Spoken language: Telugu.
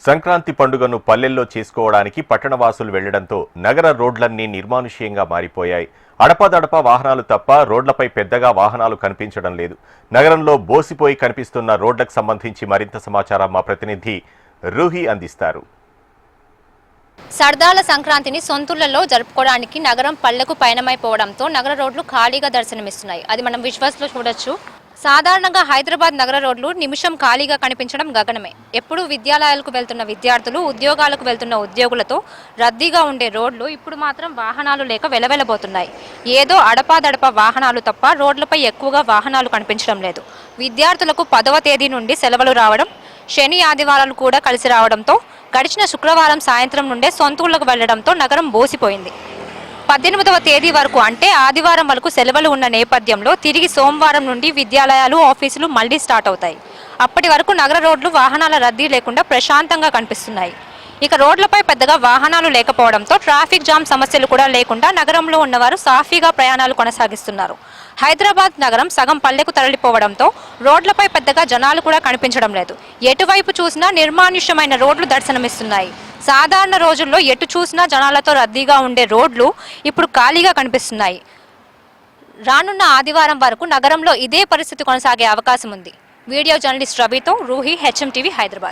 సంక్రాంతి పండుగను పల్లెల్లో చేసుకోవడానికి పట్టణవాసులు వెళ్లడంతో నగర రోడ్లన్నీ నిర్మానుష్యంగా మారిపోయాయి. అడపాదడపా వాహనాలు తప్ప రోడ్లపై పెద్దగా వాహనాలు కనిపించడం లేదు. నగరంలో బోసిపోయి కనిపిస్తున్న రోడ్లకు సంబంధించి మరింత సమాచారం మా ప్రతినిధి రూహి అందిస్తారు. సర్దాల సంక్రాంతిని సొంతూళ్లలో జరుపుకోవడానికి నగరం పల్లెకు పయనమైపోవడంతో నగర రోడ్లు ఖాళీగా దర్శనమిస్తున్నాయి. అది మనం విజువల్స్లో చూడొచ్చు. సాధారణంగా హైదరాబాద్ నగర రోడ్లు నిమిషం ఖాళీగా కనిపించడం గగనమే. ఎప్పుడు విద్యాలయాలకు వెళ్తున్న విద్యార్థులు, ఉద్యోగాలకు వెళ్తున్న ఉద్యోగులతో రద్దీగా ఉండే రోడ్లు ఇప్పుడు మాత్రం వాహనాలు లేక వెలవెలబోతున్నాయి. ఏదో అడపాదడపా వాహనాలు తప్ప రోడ్లపై ఎక్కువగా వాహనాలు కనిపించడం లేదు. విద్యార్థులకు 10వ తేదీ నుండి సెలవులు రావడం, శని ఆదివారాలు కూడా కలిసి రావడంతో గడిచిన శుక్రవారం సాయంత్రం నుండే సొంతూళ్లకు వెళ్లడంతో నగరం బోసిపోయింది. 18వ తేదీ వరకు అంటే ఆదివారం వరకు సెలవులు ఉన్న నేపథ్యంలో తిరిగి సోమవారం నుండి విద్యాలయాలు, ఆఫీసులు మళ్లీ స్టార్ట్ అవుతాయి. అప్పటి వరకు నగర రోడ్లు వాహనాల రద్దీ లేకుండా ప్రశాంతంగా కనిపిస్తున్నాయి. ఇక రోడ్లపై పెద్దగా వాహనాలు లేకపోవడంతో ట్రాఫిక్ జామ్ సమస్యలు కూడా లేకుండా నగరంలో ఉన్నవారు సాఫీగా ప్రయాణాలు కొనసాగిస్తున్నారు. హైదరాబాద్ నగరం సగం పల్లెకు తరలిపోవడంతో రోడ్లపై పెద్దగా జనాలు కూడా కనిపించడం లేదు. ఎటువైపు చూసినా నిర్మానుష్యమైన రోడ్లు దర్శనమిస్తున్నాయి. సాధారణ రోజుల్లో ఎటు చూసినా జనాలతో రద్దీగా ఉండే రోడ్లు ఇప్పుడు ఖాళీగా కనిపిస్తున్నాయి. రానున్న ఆదివారం వరకు నగరంలో ఇదే పరిస్థితి కొనసాగే అవకాశం ఉంది. వీడియో జర్నలిస్ట్ రవితో రూహి, HM TV, హైదరాబాద్.